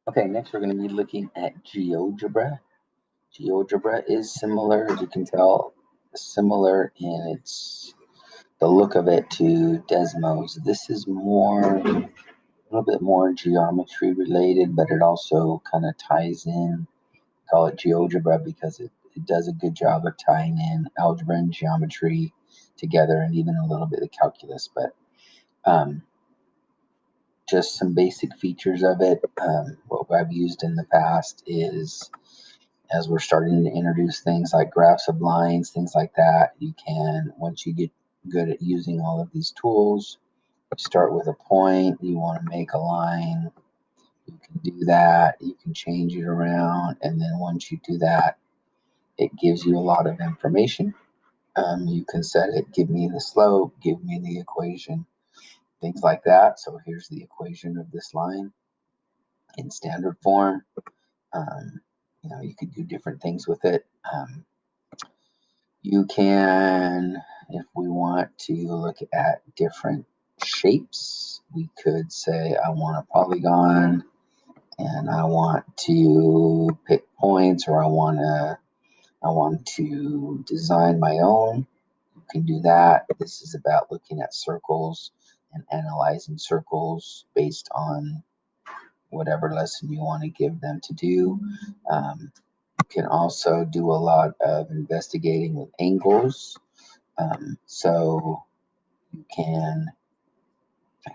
Okay, next we're going to be looking at GeoGebra. GeoGebra is similar, as you can tell, similar in the look of it to Desmos. This is a little bit more geometry related, but it also kind of ties in. Call it GeoGebra because it does a good job of tying in algebra and geometry together, and even a little bit of calculus. But um, just some basic features of it. What I've used in the past is, as we're starting to introduce things like graphs of lines, things like that, you can, once you get good at using all of these tools, you start with a point, you want to make a line, you can do that, you can change it around, and then once you do that, it gives you a lot of information. You can set it, give me the slope, give me the equation, things like that. So here's the equation of this line in standard form. Um, you could do different things with it. You can, if we want to look at different shapes, we could say I want a polygon and I want to pick points, or I want to design my own. You can do that. This is about looking at circles and analyzing circles based on whatever lesson you want to give them to do. You can also do a lot of investigating with angles. So you can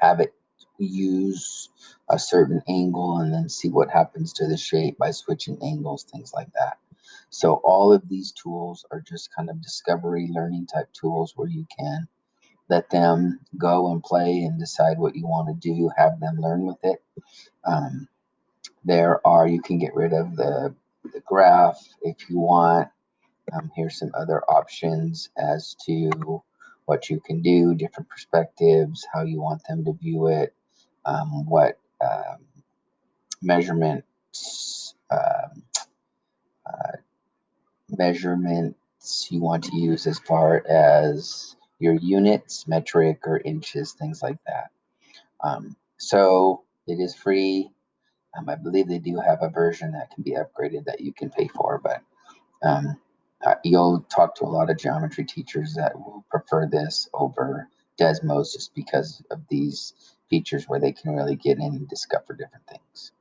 have it use a certain angle and then see what happens to the shape by switching angles, things like that. So all of these tools are just kind of discovery learning type tools where you can let them go and play and decide what you want to do, have them learn with it. Um, you can get rid of the graph if you want. Here's some other options as to what you can do, different perspectives, how you want them to view it, what measurements uh, measurements you want to use as far as your units, metric, or inches, things like that. So it is free. I believe they do have a version that can be upgraded that you can pay for, but Um, you'll talk to a lot of geometry teachers that will prefer this over Desmos just because of these features where they can really get in and discover different things.